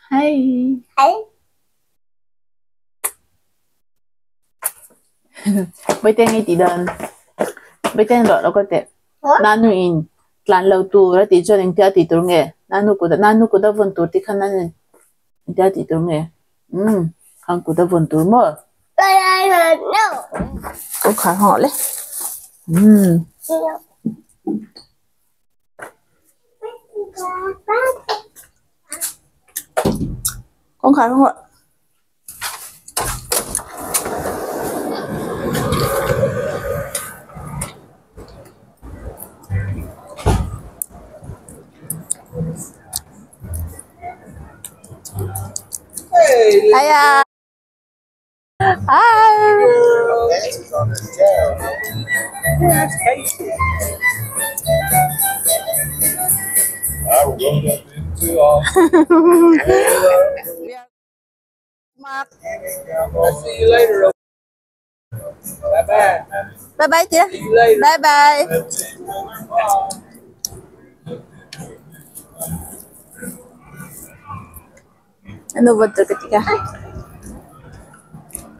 Hay. Bây tên ngay tí đơn. Bây tên rõ nó có thể. Nanu in. Tlan lâu tu ra tí cho nên tia tí tu nghe. Nanu kuda vun tu tí khăn năn tia tí tu nghe. Khăn kuda vun tu mơ. Có khá họ lấy. Con khá không ạ? Hiya. Hi. That's tasty. I will go up into Mark. I'll see you later. Bye bye. Bye bye chị. See you later. Bye bye. Ano ba ito ketika?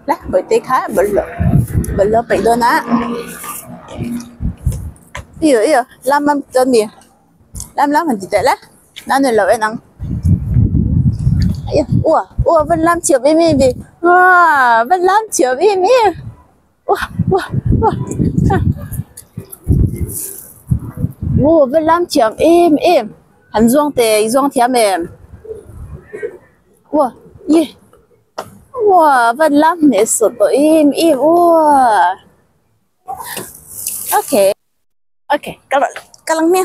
Lah, berarti kah belum pergi na. Iyo, lam chân gì? Lam hình gì thế lá? Nó nên lỗi năng. Ủa, Vân Lam chiều với mình đi. Wow, Vân Lam chiều với mình. Wow, Vân Lam chiều em. Hắn doang thiam em. Wow, Vân Lam này sụt tổ em. Wow. Okay, kalau ni.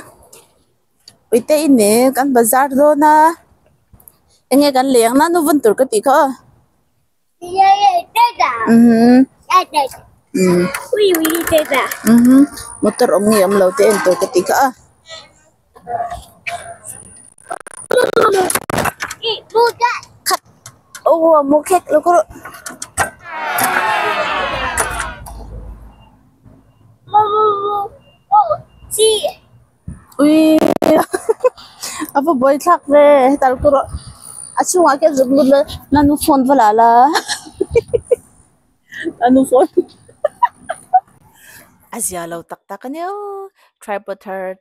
Ite ini kan bazar do na. Enggak kan liang na nu ventur ketika. Iya, tega. Tega. Wih, tega. Motor om ngi om laute ento ketika. Bukan. Kat. Oh, mukek lo ko. Si. Ui. Apa boy thak ve tal ko. Achunga ke zubul na nu phone wala la. Anu phone. Azia lo tak niyo. Tripoter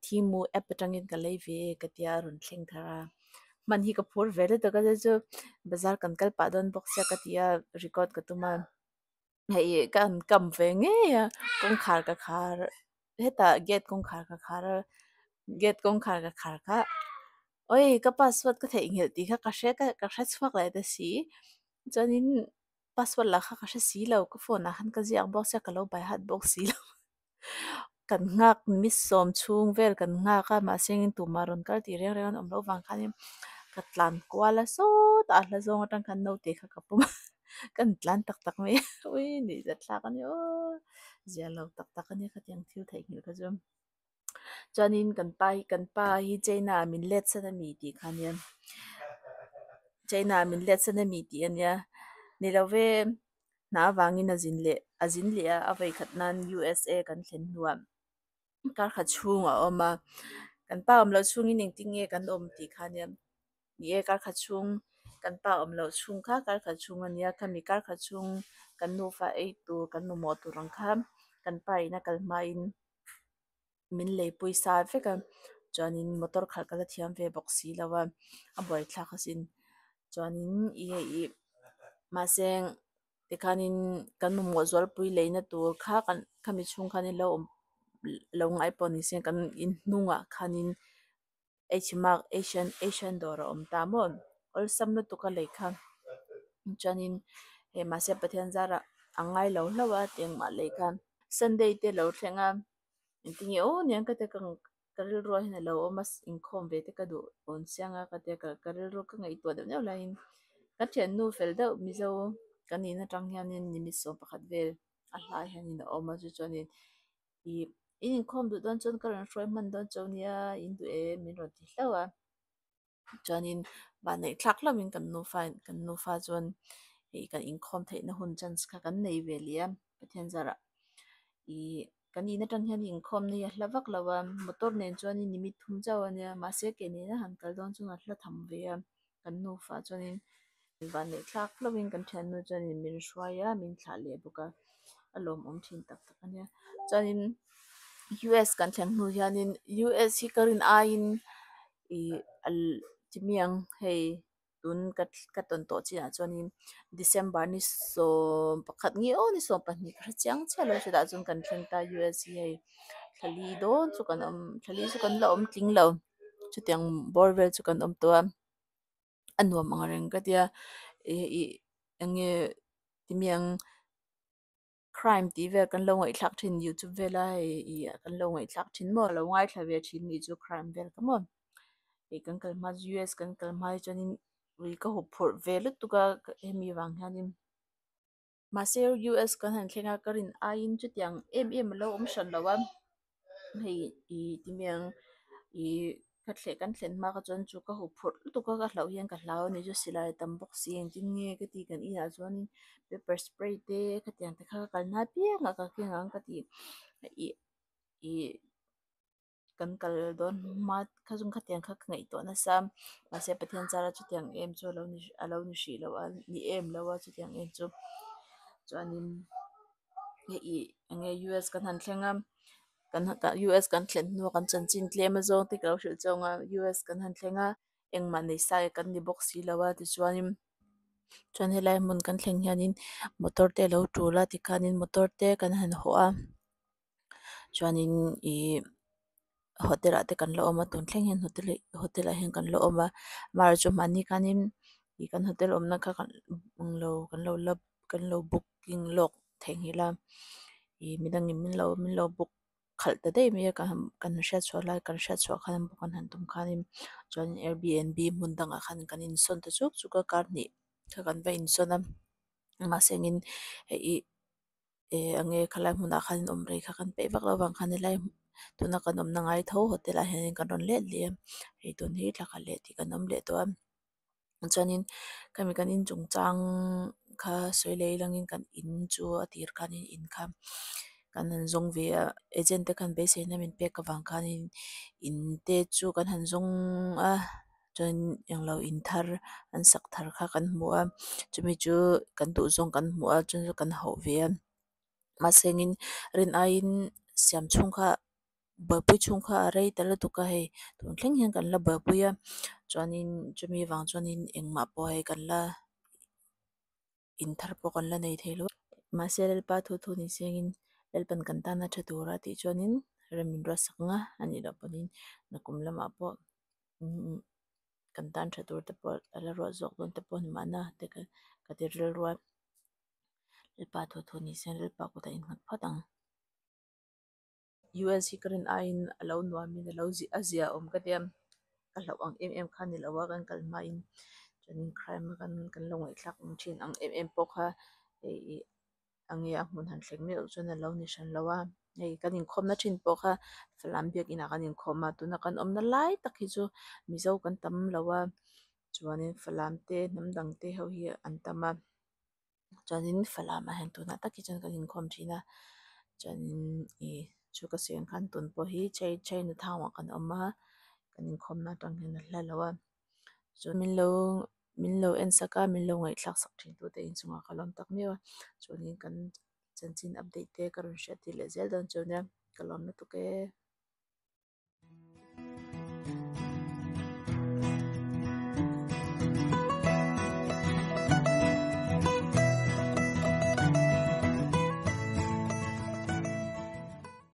timu epatangin kalave katia run thleng thara. Man hi kapur vele to kaja jo bazar kan kal padon boxya katia record katuma. Hei kan kam ve nge ya kong khar ka khar. Heta get kong khar ka khar. Get kong khar ka khar ka. Oi ka password ka thei ngel ti kha ka swak lai da si. Janin password la kha si lo ka phone han ka jiang box ya ka lo by hat box si lo. Kan ngak miss som chung vel kan ngaka ma sengin tumaron kal ti reng om lo wang khanim katlan kwala so ta la zong atang kan no te kha kapum kan tlan tak me ui ni za tla kan yo zia lo tak ani kha tiang thil thai ngil ka jom chanin kan pa hi china min let sa mi ti khaniam china min let sa mi ti ania ni lo ve na wangin azin le avai khatnan USA kan thlen nuam kar kha chunga oma kan pa om lo chung in ting nge kan om ti khaniam ni e kar kha chung kan pa om lo chung kha kar kha chung ania khami kar kha chung kan nu fa e tu kan nu mo tu rang kham kan pa ina kal ma in min le pui sa fe kan chuanin motor khal kala thiam ve boxi lawa a boi thla khasin chuanin i maseng tikhanin kan nu mo zol pui leina tur kha kan khami chung khanin lo ngai poni sen kan in nunga khanin hmark asian dor om tamon ol samna tuka lekha chanin he ma se pathian zara angai lo hlawa teng ma lekha sunday te lo thlenga intingi o nyang ka te kang karil ro hina lo mas inkhom ve te ka du on sianga ka te ka karil ro ka ngai to de ne lain ka thian nu fel da mizo kanina tang hianin nimiso pakhat vel a hla hianin a oma chu chanin I in khom du don chon karan roi man don chonia in du e min ro ti hlawa chanin ba nei thlak lo min kan nu fa chon e kan in khom thei na hun chans kha kan nei ve liam pathian zara I kan ina tang hian in khom ni hlavak lawa motor nen chuan in nimit thum chaw ania ma se ke ne na han kal don chung a hla tham ve a kan nu fa chuan in van le thlak flowing kan thian nu chuan in min hruaya min thla le buka alom om thin tak tak ania chuan in US kan thlang nu hian in US hi karin a in I al chimiang hei tun katon to china chuan in December ni so pakhat ngi o ni so pahnih kha chiang chelo chida chun kan thleng ta US hi hei thali don chu kan om thali chu kan la om tling lo chutiang borvel chu kan om to anuam angareng ka dia i ange timiang crime ti ve kan lo ngai thlak thin YouTube vela i kan lo ngai thlak thin mo lo ngai thla ve thin ni chu crime vel ka mo e kan kalma US kan kalma chuanin ui ka hu phur ve lu tuka hemi wang hianin maser US kan han thlenga karin a in chutiang em lo om shan lawa hei I timiang I ka thle kan thlen ma ka chuan chu ka hu phur tuka ka hlau hian ka hlau ni chu silai tam box siang tin nge ka ti kan ina chuanin pepper spray te ka tiang te kha kal na pia nga ka kingang ka ti I kan kal don ma khazung khatiang khak ngai to na sam ma se pathian chara chu tiang em chu alo ni shi lo ni em lo chu tiang em chu chuanin nge I nge US kan han thlenga kan ka US kan thlen nu kan chan chin tlem zo ti ka hri chonga US kan han thlenga engma nei sai kan ni box hi lawa ti chuanin chuan helai mun kan thleng hianin motor te lo tula ti khanin motor te kan han ho a chuanin I hotel ate kan lo oma tun thleng hian hotel a hen kan lo oma mar chu mani kanin I kan hotel omna kha kan lo lab kan lo booking lok theng hila I midang min lo book khal ta dei me kan sha chho lai kan sha chho khan kan han tum khanin chuan Airbnb mun danga khan kan in son ta chuk chuka kar ni kha kan va in sonam ma sengin e ange khalai hmuna khan om rei kha kan pe vak lo wang khan lai tuna kan om na ngai tho hotel a hen kan ron le le hei tun hi thla le ti kan om le to chuanin kami kan in chung chang kha soilei langin kan in chu atir khan in kha kan han zong ve agent te kan be se na min pe ka wang khan in te chu kan han zong a chuan yang lo in thar an sak thar kha kan hmu a chumi chu kan du zong kan hmu a chun kan ho ve ma sengin rin a in siam chung kha bapui chung kha rei tala tuka hei tun thleng hian kan la bapuya chuanin chumi wang chuanin engma po hei kan la in thar po kan la nei thelo ma se lel pa thu ni sengin lelpan kan ta na thatura ti chuanin remin ra saknga ani lo panin na kum lama po kan tan thatur te po ala ro zok don te po ni mana te ka tir rel ro lel pa thu ni sen lel pa ko ta in ngat phatang US hi karin a in alo nuamin alo azia om ka tiam ka hlau ang khan ni lawa kan kalma in chuanin crime kan lo ngai thlak ang thin ang pok kha ei ange a hmun han thleng meu chuan alo ni hran lawa hei kan in khomna thin pok kha falam biak ina kan in khoma tuna kan omna lai tak hi chu mizo kan tam lawa chuanin falam te namdang te ho hi an tama chuanin falam a hen tuna tak hi chuan kan in khom thina chuanin chu ka sian khan tun po hi chei na thang kan oma kan in khomna tang hen hla lawa chu min lo en saka min lo ngai thlak sak thin tu te in chunga kalom tak mewa chuanin kan chanchin update te karon sha ti le zel don chona kalom na tu ke